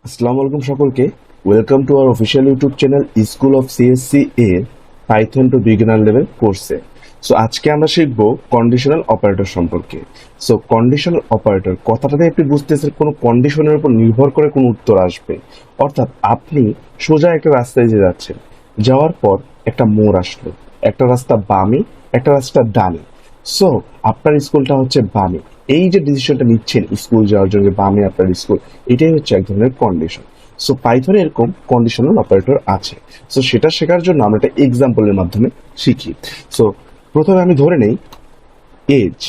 আসসালামু আলাইকুম সকলকে। Welcome to our official YouTube channel school of CSC এর পাইথন টু বিগিনার লেভেল কোর্সে। সো আজকে আমরা শিখব কন্ডিশনাল অপারেটর সম্পর্কে। সো কন্ডিশনাল অপারেটর কথাটাতে আপনি বুঝতেছেন কোনো কন্ডিশনের উপর নির্ভর করে কোনো উত্তর আসবে। অর্থাৎ আপনি সোজা একটা রাস্তায় যে যাচ্ছেন, যাওয়ার পর একটা মোড় আসলো, একটা রাস্তা বামে, একটা রাস্তা ডানে। সো আপনার স্কুলটা হচ্ছে বামে, এই যে ডিসিশনটা নিচ্ছেন স্কুল যাওয়ার জন্য বামে আপনার স্কুল, এটাই হচ্ছে এক ধরনের কন্ডিশন। সো পাইথনে এরকম কন্ডিশনাল অপারেটর আছে। সো সেটা শেখার জন্য আমরা একটা এক্সাম্পলের মাধ্যমে শিখি। সো প্রথমে আমি ধরে নেই এজ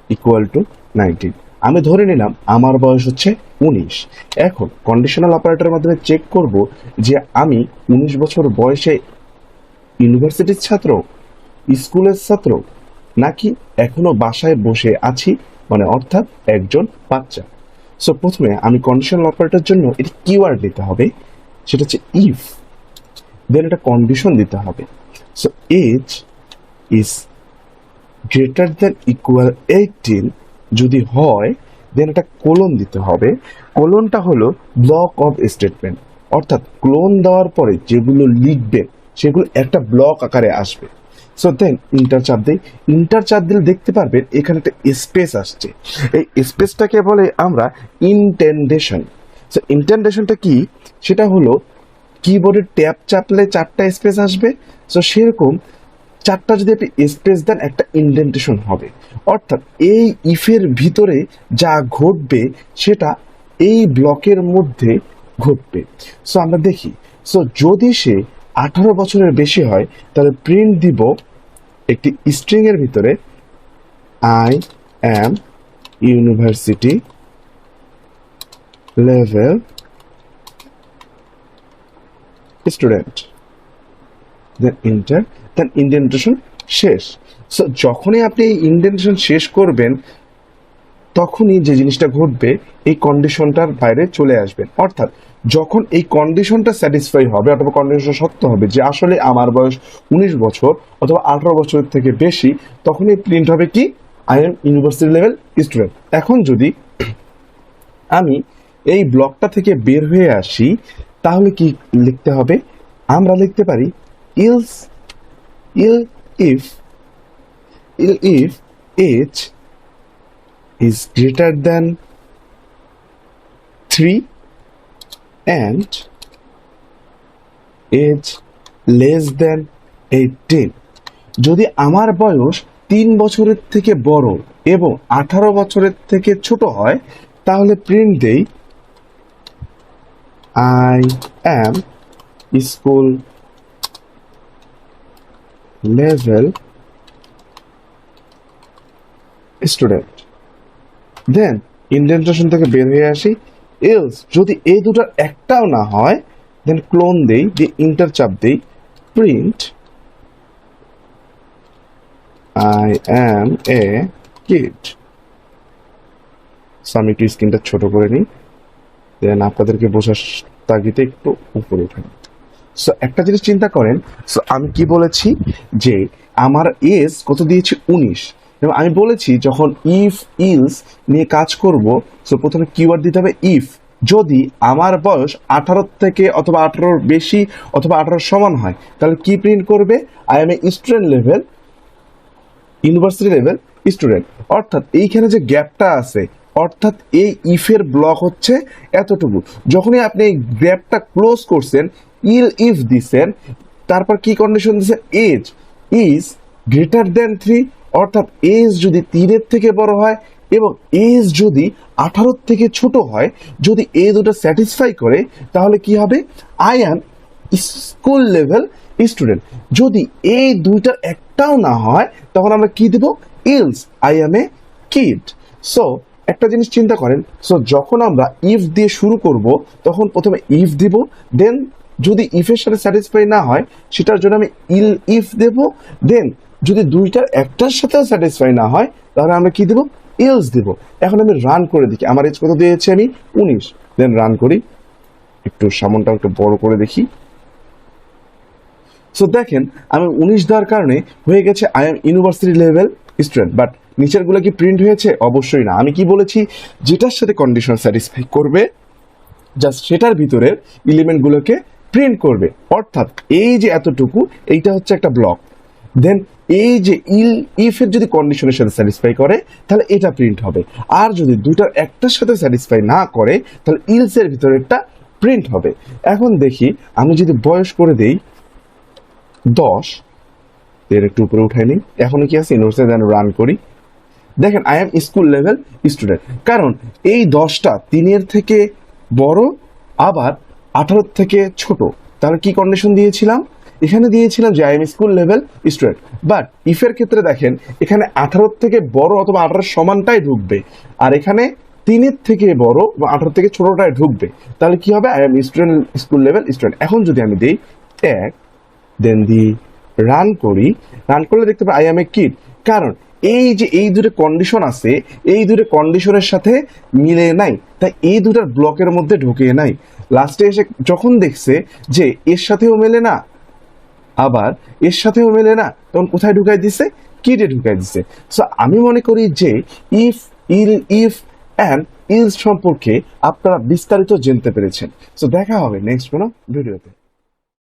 ইকুয়াল টু 19। আমি ধরে নিলাম আমার বয়স হচ্ছে 19। এখন কন্ডিশনাল অপারেটরের মাধ্যমে চেক করব যে আমি 19 বছর বয়সে ইউনিভার্সিটির ছাত্র, স্কুলের ছাত্র, নাকি এখনো বাসায় বসে আছি, মানে অর্থাৎ একজন বাচ্চা। সো প্রথমে আমি কন্ডিশনাল অপারেটরের জন্য এটি কিওয়ার্ড দিতে হবে, সেটা হচ্ছে ইফ, দেন এটা কন্ডিশন দিতে হবে। So age is greater than equal 18 যদি হয়, দেন এটা কোলন দিতে হবে। কোলনটা হলো ব্লক অফ স্টেটমেন্ট, অর্থাৎ ক্লোন দেওয়ার পরে যেগুলো লিখবেন সেগুলো একটা ব্লক আকারে আসবে। সো দেন ইন্টার চাপ দিই। ইন্টার চাপ দিলে দেখতে পারবেন এখানে একটা স্পেস আসছে। এই স্পেসটাকে বলে আমরা ইনটেন্ডেশন। সো ইনটেন্ডেশনটা কি? সেটা হলো কিবোর্ডের ট্যাব চাপলে 4টা স্পেস আসবে। সো সেরকম 4টা যদি আপনি স্পেস দেন একটা ইনডেন্টেশন হবে। অর্থাৎ এই ইফের ভিতরে যা ঘটবে সেটা এই ব্লকের মধ্যে ঘটবে। সো আমরা দেখি। সো যদি সে 18 বছরের বেশি হয় তাহলে প্রিন্ট দিব একটি স্ট্রিং এর ভিতরে I am university level student, then enter, then indentation শেষ। সো যখনই আপনি এই ইন্ডেন্টেশন শেষ করবেন তখনই যে জিনিসটা ঘটবে, এই কন্ডিশনটার বাইরে চলে আসবেন। অর্থাৎ যখন এই কন্ডিশনটা স্যাটিসফাই হবে অথবা কন্ডিশন সত্য হবে যে আসলে আমার বয়স 19 বছর অথবা 18 বছরের থেকে বেশি, তখনই প্রিন্ট হবে কি I am university level student. এখন যদি আমি এই ব্লকটা থেকে বের হয়ে আসি তাহলে কি লিখতে হবে? আমরা লিখতে পারি else elif age is greater than 3 and age less than 18। যদি আমার বয়স 3 বছরের থেকে বড় এবং 18 বছরের থেকে ছোট হয় তাহলে প্রিন্ট দেই I am school level student, then indentation থেকে বের হয়ে আসি। এলস যদি এই দুটার একটাও না হয় দেন ক্লোন দেই, দিয়ে ইন্টার চাপ দেই, print I am a kid. So আমি একটু স্ক্রিনটা ছোট করে নিই, দেন আপনাদেরকে বোঝার তাগিদে একটু উপরে উঠাই। সো একটা জিনিস চিন্তা করেন। সো আমি কি বলেছি যে আমার এজ কত দিয়েছি 19, এবং আমি বলেছি যখন ইফ ইলস নিয়ে কাজ করব সো প্রথমে কিওয়ার্ড দিতে হবে ইফ। যদি আমার বয়স 18 থেকে অথবা 18 বেশি অথবা 18 সমান হয় তাহলে কি প্রিন্ট করবে? I M a student level university level student. অর্থাৎ এইখানে যে গ্যাপটা আছে, অর্থাৎ এই ইফের ব্লক হচ্ছে এতটুকু। যখনই আপনি এই গ্যাপটা ক্লোজ করছেন, ইফ দিছেন, তারপর কি কন্ডিশন দিচ্ছেন? এজ ইজ গ্রেটার দেন 3, অর্থাৎ এজ যদি 3-এর থেকে বড় হয় এবং এজ যদি 18 থেকে ছোট হয়, যদি এই দুটো স্যাটিসফাই করে তাহলে কি হবে? I am school level student. যদি এই দুইটার একটাও না হয় তখন আমরা কি দেব? Else I am a kid. So একটা জিনিস চিন্তা করেন। সো যখন আমরা ইফ দিয়ে শুরু করব তখন প্রথমে ইফ দিব, দেন যদি ইফের সাথে স্যাটিসফাই না হয় সেটার জন্য আমি ইফ দেব, দেন যদি দুইটার একটার সাথেও স্যাটিসফাই না হয় তাহলে আমরা কি দেব? ইলস দেব। এখন আমি রান করে দেখি আমার এজ কত দিয়েছি আমি? 19। দেন রান করি, একটু সামনটা একটু বড় করে দেখি। সো দেখেন আমি 19 দেওয়ার কারণে হয়ে গেছে I am university level student. But নিচের গুলো কি প্রিন্ট হয়েছে? অবশ্যই না। আমি কি বলেছি? যেটার সাথে কন্ডিশন স্যাটিসফাই করবে জাস্ট সেটার ভিতরের এলিমেন্টগুলোকে প্রিন্ট করবে। অর্থাৎ এই যে এতটুকু, এইটা হচ্ছে একটা ব্লক। দেন এই যে ইফ এর যদি কন্ডিশনের সাথে স্যাটিসফাই করে তাহলে এটা প্রিন্ট হবে, আর যদি দুটার একটার সাথে স্যাটিসফাই না করে তাহলে ইলস এর ভিতরে একটা প্রিন্ট হবে। এখন দেখি আমি যদি বয়স করে দেই 10, এর একটু উপরে উঠাই নিই, এখনো কি আছে ইউনিভার্সিটি, দেন রান করি। দেখেন I am school level student, কারণ এই 10টা 3 থেকে বড় আবার 18 থেকে ছোট। তাহলে কি কন্ডিশন দিয়েছিলাম, এখানে দিয়েছিলাম যে I am school level student. But ইফের ক্ষেত্রে দেখেন এখানে 18 থেকে বড় অথবা 18 সমানটাই ঢুকবে, আর এখানে 3 থেকে বড় বা 18 থেকে ছোটটাই ঢুকবে। তাহলে কি হবে, I am student school level student. এখন যদি আমি দিই ট্যাগ, দেন দি রান করি, রান করলে দেখতে পাই আই এম এ কিড। কারণ এই যে এই দুটো কন্ডিশন আছে, এই দুটো কন্ডিশনের সাথে মিলে নাই, তাই এই দুটার ব্লকের মধ্যে ঢুকে নাই। লাস্টে এসে যখন দেখছে যে এর সাথেও মেলে না আবার এর সাথেও মেলে না, তখন কোথায় ঢুকাই দিছে, কিডে ঢুকাই দিছে। সো আমি মনে করি যে ইফ অ্যান্ড ইলস সম্পর্কে আপনারা বিস্তারিত জানতে পেরেছেন। সো দেখা হবে নেক্সট কোনো ভিডিওতে।